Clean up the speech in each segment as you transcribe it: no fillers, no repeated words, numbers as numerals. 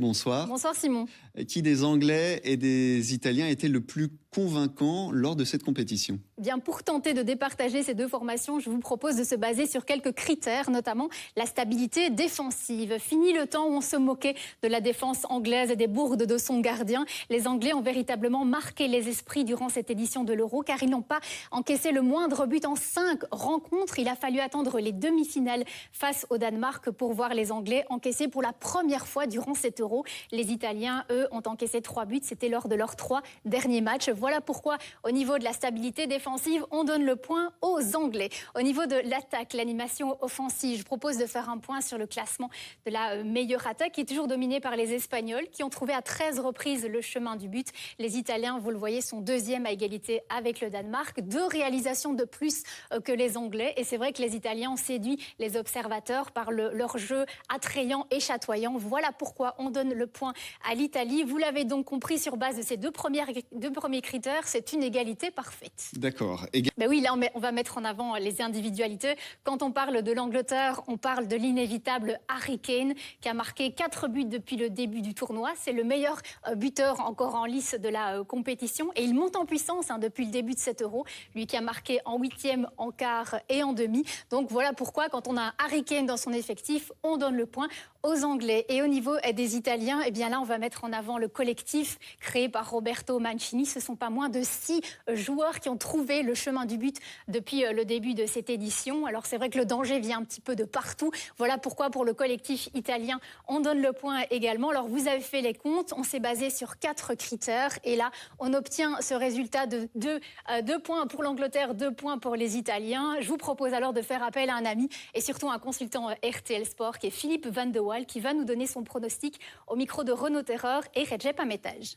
Bonsoir. Bonsoir Simon. Qui des Anglais et des Italiens était le plus convaincant lors de cette compétition? Bien, pour tenter de départager ces deux formations, je vous propose de se baser sur quelques critères, notamment la stabilité défensive. Fini le temps où on se moquait de la défense anglaise et des bourdes de son gardien. Les Anglais ont véritablement marqué les esprits durant cette édition de l'Euro, car ils n'ont pas encaissé le moindre but en 5 rencontres. Il a fallu attendre les demi-finales face au Danemark pour voir les Anglais encaisser pour la première fois durant cet Euro. Les Italiens, eux, ont encaissé 3 buts. C'était lors de leurs 3 derniers matchs. Voilà pourquoi, au niveau de la stabilité défensive, on donne le point aux Anglais. Au niveau de l'attaque, l'animation offensive, je propose de faire un point sur le classement de la meilleure attaque, qui est toujours dominée par les Espagnols, qui ont trouvé à 13 reprises le chemin du but. Les Italiens, vous le voyez, sont deuxièmes à égalité avec le Danemark. 2 réalisations de plus que les Anglais. Et c'est vrai que les Italiens ont séduit les observateurs par leur jeu attrayant et chatoyant. Voilà pourquoi on donne le point à l'Italie. Vous l'avez donc compris, sur base de ces deux premiers critères, c'est une égalité parfaite. D'accord. Ben oui, là, on va mettre en avant les individualités. Quand on parle de l'Angleterre, on parle de l'inévitable Harry Kane, qui a marqué 4 buts depuis le début du tournoi. C'est le meilleur buteur encore en lice de la compétition. Et il monte en puissance depuis le début de cet Euro. Lui qui a marqué en 8e, en quart et en demi. Donc voilà pourquoi, quand on a un Harry Kane dans son effectif, on donne le point aux Anglais. Et au niveau des Italiens, eh bien là, on va mettre en avant le collectif créé par Roberto Mancini. Ce ne sont pas moins de 6 joueurs qui ont trouvé le chemin du but depuis le début de cette édition. Alors c'est vrai que le danger vient un petit peu de partout. Voilà pourquoi, pour le collectif italien, on donne le point également. Alors vous avez fait les comptes, on s'est basé sur 4 critères. Et là, on obtient ce résultat de 2 points pour l'Angleterre, 2 points pour les Italiens. Je vous propose alors de faire appel à un ami et surtout un consultant RTL Sport, qui est Philippe Van de Waal, qui va nous donner son pronostic au micro de Renaud Terreur et Recep Ametaj.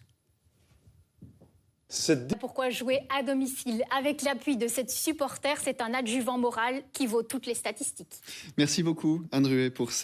Pourquoi jouer à domicile avec l'appui de cette supporter? C'est un adjuvant moral qui vaut toutes les statistiques. Merci beaucoup, Anne Ruet, pour cette